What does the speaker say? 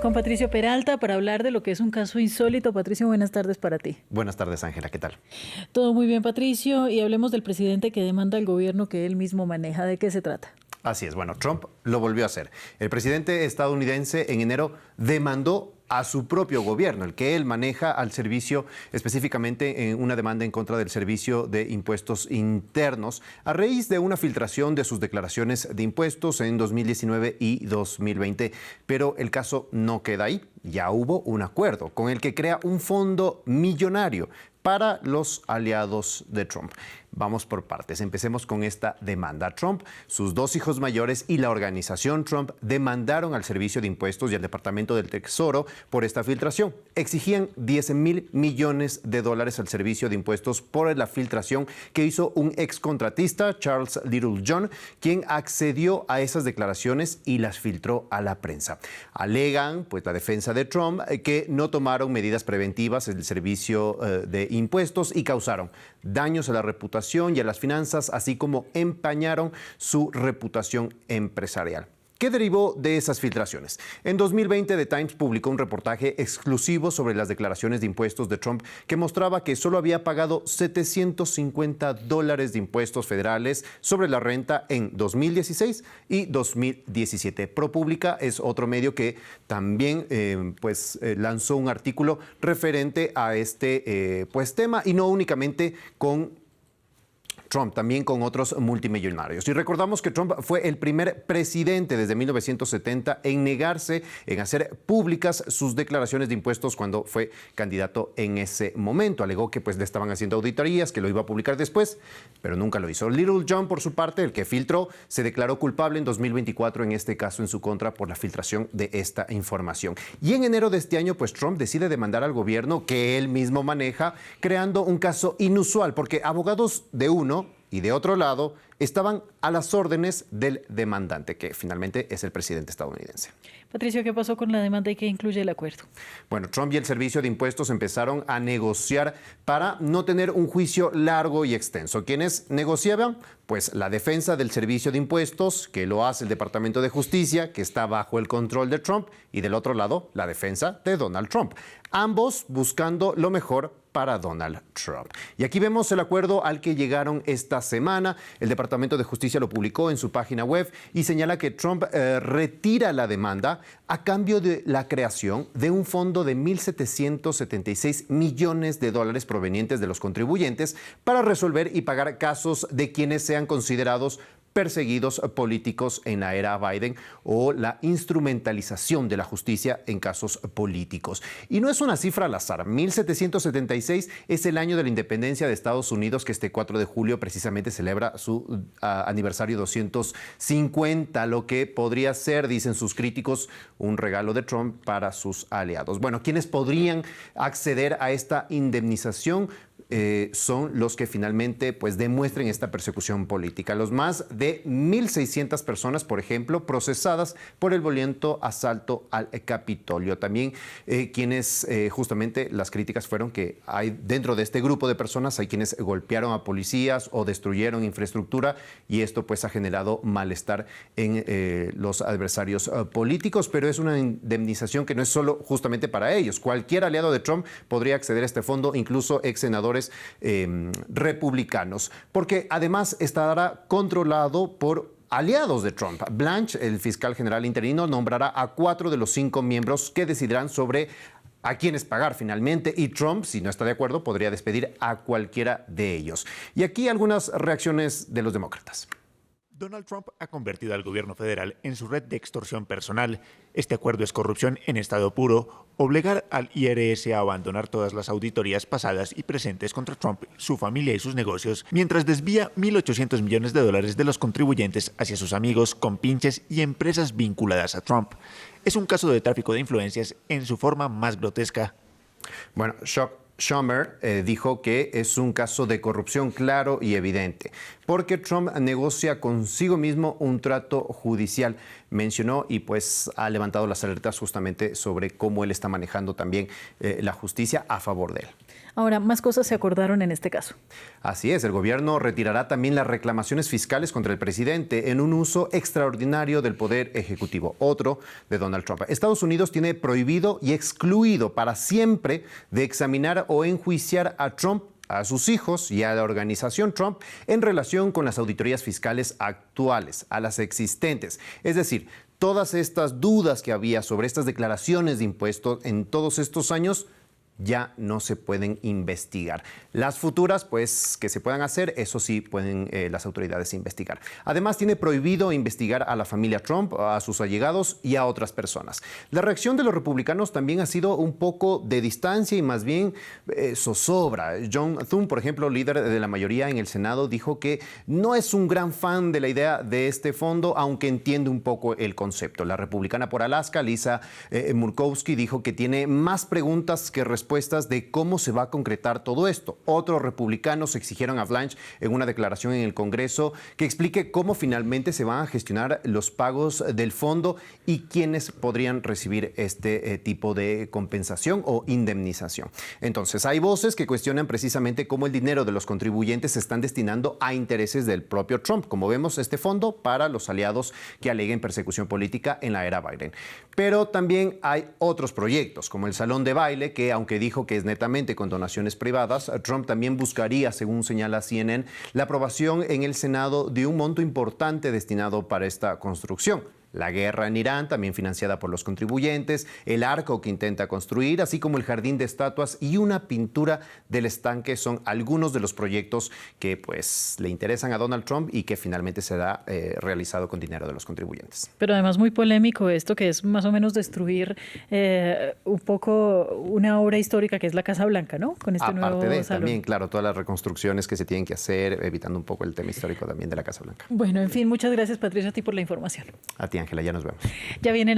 Con Patricio Peralta para hablar de lo que es un caso insólito. Patricio, buenas tardes para ti. Buenas tardes, Ángela, ¿qué tal? Todo muy bien, Patricio, y hablemos del presidente que demanda al gobierno que él mismo maneja. ¿De qué se trata? Así es, bueno, Trump lo volvió a hacer. El presidente estadounidense en enero demandó a su propio gobierno, el que él maneja al servicio, específicamente en una demanda en contra del Servicio de Impuestos Internos, a raíz de una filtración de sus declaraciones de impuestos en 2019 y 2020. Pero el caso no queda ahí. Ya hubo un acuerdo con el que crea un fondo millonario para los aliados de Trump. Vamos por partes. Empecemos con esta demanda. Trump, sus dos hijos mayores y la organización Trump demandaron al Servicio de Impuestos y al Departamento del Tesoro por esta filtración. Exigían $10,000 millones al Servicio de Impuestos por la filtración que hizo un excontratista, Charles Littlejohn, quien accedió a esas declaraciones y las filtró a la prensa. Alegan, pues, la defensa de Trump, que no tomaron medidas preventivas en el Servicio de Impuestos y causaron daños a la reputación y a las finanzas, así como empañaron su reputación empresarial. ¿Qué derivó de esas filtraciones? En 2020, The Times publicó un reportaje exclusivo sobre las declaraciones de impuestos de Trump que mostraba que solo había pagado $750 de impuestos federales sobre la renta en 2016 y 2017. ProPublica es otro medio que también lanzó un artículo referente a este tema, y no únicamente con Trump, también con otros multimillonarios. Y recordamos que Trump fue el primer presidente desde 1970 en negarse en hacer públicas sus declaraciones de impuestos cuando fue candidato en ese momento. Alegó que le estaban haciendo auditorías, que lo iba a publicar después, pero nunca lo hizo. Littlejohn, por su parte, el que filtró, se declaró culpable en 2024, en este caso en su contra, por la filtración de esta información. Y en enero de este año, Trump decide demandar al gobierno que él mismo maneja, creando un caso inusual, porque abogados de uno y de otro lado estaban a las órdenes del demandante, que finalmente es el presidente estadounidense. Patricio, ¿qué pasó con la demanda y qué incluye el acuerdo? Bueno, Trump y el Servicio de Impuestos empezaron a negociar para no tener un juicio largo y extenso. ¿Quiénes negociaban? Pues la defensa del Servicio de Impuestos, que lo hace el Departamento de Justicia, que está bajo el control de Trump, y del otro lado, la defensa de Donald Trump. Ambos buscando lo mejor para Donald Trump. Y aquí vemos el acuerdo al que llegaron esta semana. El Departamento de Justicia lo publicó en su página web y señala que Trump retira la demanda a cambio de la creación de un fondo de $1,776 millones provenientes de los contribuyentes para resolver y pagar casos de quienes sean considerados perseguidos políticos en la era Biden o la instrumentalización de la justicia en casos políticos. Y no es una cifra al azar. 1776 es el año de la independencia de Estados Unidos, que este 4 de julio precisamente celebra su aniversario 250, lo que podría ser, dicen sus críticos, un regalo de Trump para sus aliados. Bueno, ¿quiénes podrían acceder a esta indemnización? Son los que finalmente demuestren esta persecución política. Los más de 1,600 personas, por ejemplo, procesadas por el violento asalto al Capitolio. También quienes justamente las críticas fueron que hay dentro de este grupo de personas hay quienes golpearon a policías o destruyeron infraestructura, y esto ha generado malestar en los adversarios políticos, pero es una indemnización que no es solo justamente para ellos. Cualquier aliado de Trump podría acceder a este fondo, incluso ex senadores republicanos, porque además estará controlado por aliados de Trump. Blanche, el fiscal general interino, nombrará a 4 de los 5 miembros que decidirán sobre a quiénes pagar finalmente, y Trump, si no está de acuerdo, podría despedir a cualquiera de ellos. Y aquí algunas reacciones de los demócratas. Donald Trump ha convertido al gobierno federal en su red de extorsión personal. Este acuerdo es corrupción en estado puro. Obligar al IRS a abandonar todas las auditorías pasadas y presentes contra Trump, su familia y sus negocios, mientras desvía $1,800 millones de los contribuyentes hacia sus amigos, compinches y empresas vinculadas a Trump. Es un caso de tráfico de influencias en su forma más grotesca. Bueno, Schumer dijo que es un caso de corrupción claro y evidente, porque Trump negocia consigo mismo un trato judicial. mencionó y pues ha levantado las alertas justamente sobre cómo él está manejando también la justicia a favor de él. Ahora, más cosas se acordaron en este caso. Así es, el gobierno retirará también las reclamaciones fiscales contra el presidente en un uso extraordinario del poder ejecutivo, otro de Donald Trump. Estados Unidos tiene prohibido y excluido para siempre de examinar o enjuiciar a Trump, a sus hijos y a la organización Trump en relación con las auditorías fiscales actuales, a las existentes. Es decir, todas estas dudas que había sobre estas declaraciones de impuestos en todos estos años ya no se pueden investigar. Las futuras, pues, que se puedan hacer, eso sí pueden las autoridades investigar. Además, tiene prohibido investigar a la familia Trump, a sus allegados y a otras personas. La reacción de los republicanos también ha sido un poco de distancia y más bien zozobra. John Thune, por ejemplo, líder de la mayoría en el Senado, dijo que no es un gran fan de la idea de este fondo, aunque entiende un poco el concepto. La republicana por Alaska, Lisa Murkowski, dijo que tiene más preguntas que respuestas de cómo se va a concretar todo esto. Otros republicanos exigieron a Blanche en una declaración en el Congreso que explique cómo finalmente se van a gestionar los pagos del fondo y quiénes podrían recibir este tipo de compensación o indemnización. Entonces, hay voces que cuestionan precisamente cómo el dinero de los contribuyentes se están destinando a intereses del propio Trump. Como vemos, este fondo para los aliados que aleguen persecución política en la era Biden. Pero también hay otros proyectos, como el salón de baile, que aunque dijo que es netamente con donaciones privadas, Trump también buscaría, según señala CNN, la aprobación en el Senado de un monto importante destinado para esta construcción. La guerra en Irán, también financiada por los contribuyentes, el arco que intenta construir, así como el jardín de estatuas y una pintura del estanque son algunos de los proyectos que pues le interesan a Donald Trump y que finalmente será realizado con dinero de los contribuyentes. Pero además muy polémico esto, que es más o menos destruir un poco una obra histórica que es la Casa Blanca, ¿no? Con este Aparte nuevo de salón. también, claro, todas las reconstrucciones que se tienen que hacer, evitando un poco el tema histórico también de la Casa Blanca. Bueno, en fin, muchas gracias, Patricia, a ti por la información. A ti, Ángela, ya nos vemos. Ya viene